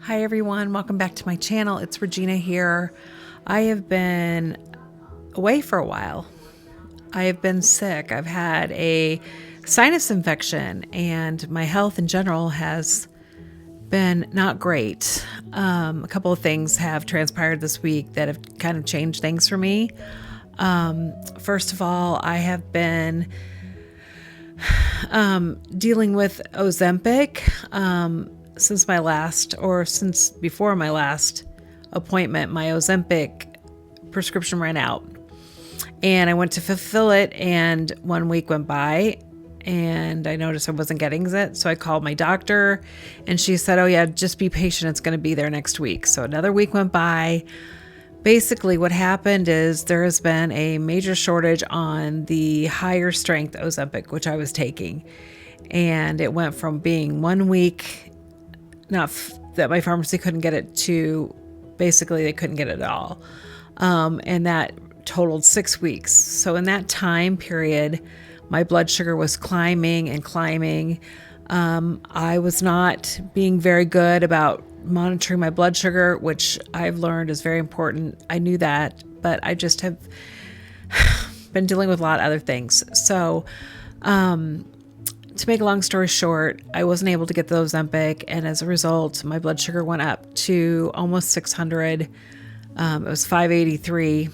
Hi everyone, welcome back to my channel. It's Regina here. I have been away for a while. I have been sick. I've had a sinus infection and my health in general has been not great. A couple of things have transpired this week that have kind of changed things for me. First of all, I have been dealing with Ozempic since before my last appointment. My Ozempic prescription ran out and I went to fulfill it, and 1 week went by and I noticed I wasn't getting it. So I called my doctor and she said, oh yeah, just be patient. It's going to be there next week. So another week went by. Basically what happened is there has been a major shortage on the higher strength Ozempic, which I was taking. And it went from being 1 week, that my pharmacy couldn't get it, to basically they couldn't get it at all. And that totaled 6 weeks. So in that time period, my blood sugar was climbing and climbing. I was not being very good about monitoring my blood sugar, which I've learned is very important. I knew that, but I just have been dealing with a lot of other things. So, to make a long story short, I wasn't able to get the Ozempic, and as a result, my blood sugar went up to almost 600. It was 583,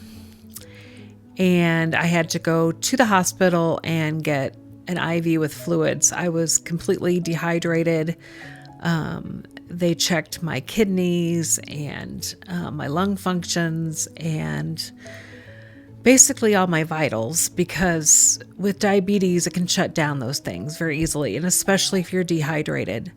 and I had to go to the hospital and get an IV with fluids. I was completely dehydrated. They checked my kidneys and my lung functions and basically all my vitals, because with diabetes, it can shut down those things very easily, and especially if you're dehydrated.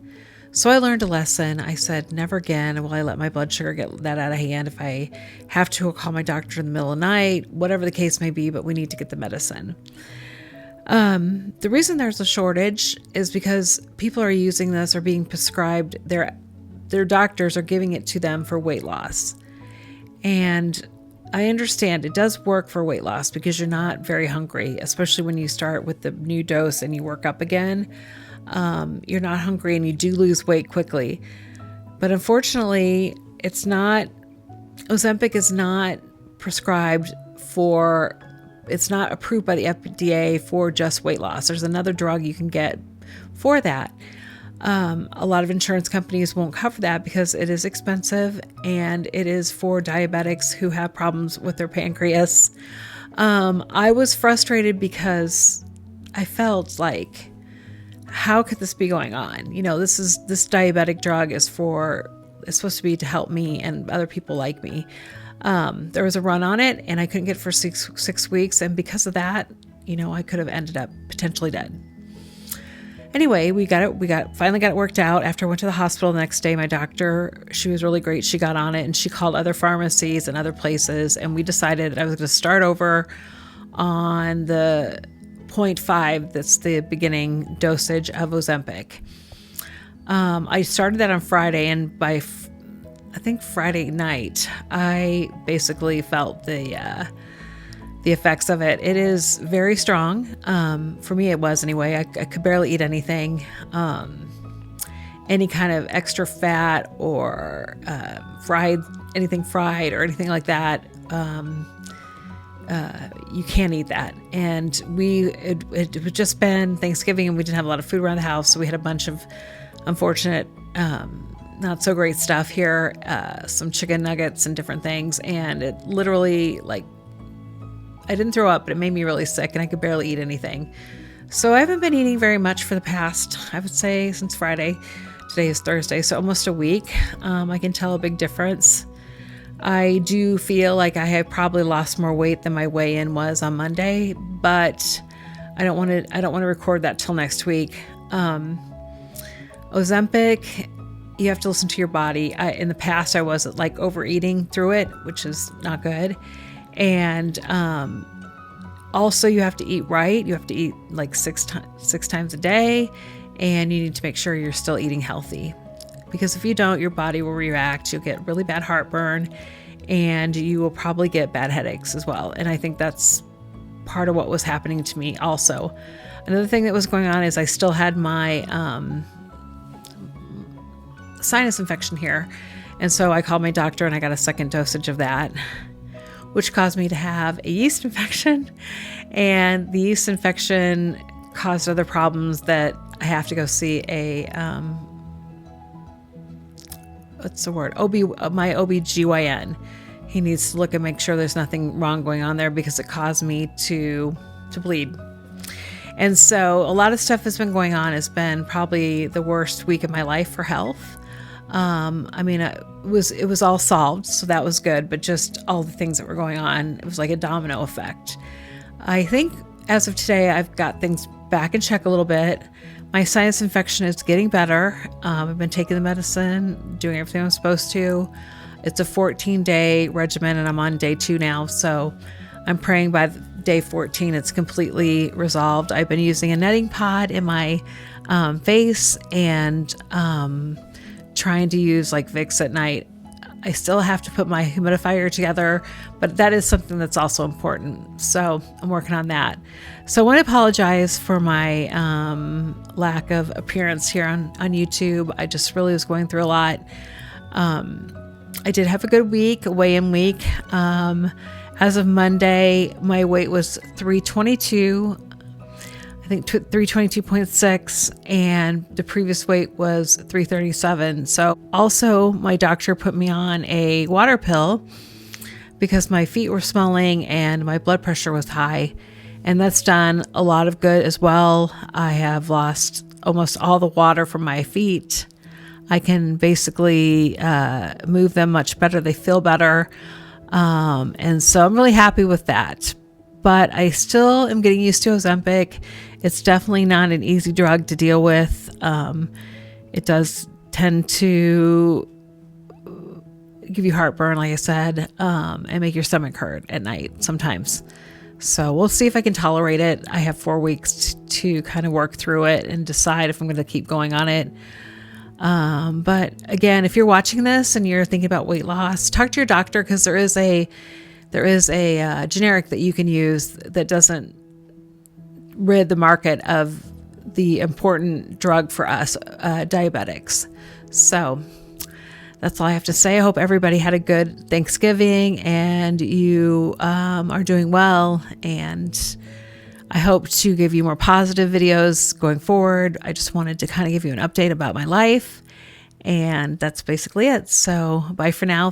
So I learned a lesson. I said, never again will I let my blood sugar get that out of hand. If I have to, I'll call my doctor in the middle of the night, whatever the case may be, but we need to get the medicine. The reason there's a shortage is because people are using this or being prescribed, their doctors are giving it to them for weight loss. And I understand it does work for weight loss because you're not very hungry, especially when you start with the new dose and you work up again. You're not hungry and you do lose weight quickly. But unfortunately, Ozempic is not prescribed for, it's not approved by the FDA for just weight loss. There's another drug you can get for that. A lot of insurance companies won't cover that because it is expensive, and it is for diabetics who have problems with their pancreas. I was frustrated because I felt like, how could this be going on? You know, this diabetic drug is supposed to be to help me and other people like me. There was a run on it and I couldn't get it for six weeks. And because of that, I could have ended up potentially dead. Anyway, we finally got it worked out. After I went to the hospital the next day, my doctor, she was really great. She got on it and she called other pharmacies and other places. And we decided I was going to start over on the 0.5. That's the beginning dosage of Ozempic. I started that on Friday, and by I think Friday night, I basically felt the effects of it. It is very strong. For me, it was anyway. I could barely eat anything. Any kind of extra fat or anything fried or anything like that, you can't eat that. And it had just been Thanksgiving and we didn't have a lot of food around the house, so we had a bunch of unfortunate not so great stuff here, some chicken nuggets and different things, and it literally, I didn't throw up, but it made me really sick and I could barely eat anything. So I haven't been eating very much for the past, I would say, since Friday. Today is Thursday, so almost a week. I can tell a big difference. I do feel like I have probably lost more weight than my weigh-in was on Monday, but I don't want to record that till next week. Ozempic, you have to listen to your body. In the past, I was overeating through it, which is not good. And also you have to eat right. You have to eat six times a day, and you need to make sure you're still eating healthy, because if you don't, your body will react. You'll get really bad heartburn and you will probably get bad headaches as well. And I think that's part of what was happening to me also. Another thing that was going on is I still had my sinus infection here. And so I called my doctor and I got a second dosage of that, which caused me to have a yeast infection. And the yeast infection caused other problems that I have to go see a, my OBGYN. He needs to look and make sure there's nothing wrong going on there because it caused me to bleed. And so a lot of stuff has been going on. It's been probably the worst week of my life for health. It was all solved, so that was good, but just all the things that were going on, it was like a domino effect. I think as of today, I've got things back in check a little bit. My sinus infection is getting better. I've been taking the medicine, doing everything I'm supposed to. It's a 14-day regimen, and I'm on day 2 now, so I'm praying by day 14 it's completely resolved. I've been using a netting pod in my face and trying to use like Vicks at night. I still have to put my humidifier together, but that is something that's also important. So I'm working on that. So I want to apologize for my lack of appearance here on YouTube. I just really was going through a lot. I did have a good week, a weigh-in week. As of Monday, my weight was 322. I think 322.6, and the previous weight was 337. So also my doctor put me on a water pill because my feet were swelling and my blood pressure was high, and that's done a lot of good as well. I have lost almost all the water from my feet. I can basically move them much better. They feel better. And so I'm really happy with that. But I still am getting used to Ozempic. It's definitely not an easy drug to deal with. It does tend to give you heartburn, like I said, and make your stomach hurt at night sometimes. So we'll see if I can tolerate it. I have 4 weeks to kind of work through it and decide if I'm going to keep going on it. But again, if you're watching this and you're thinking about weight loss, talk to your doctor, because there is a generic that you can use that doesn't rid the market of the important drug for us diabetics. So that's all I have to say. I hope everybody had a good Thanksgiving and you are doing well, and I hope to give you more positive videos going forward. I just wanted to kind of give you an update about my life, and that's basically it. So bye for now.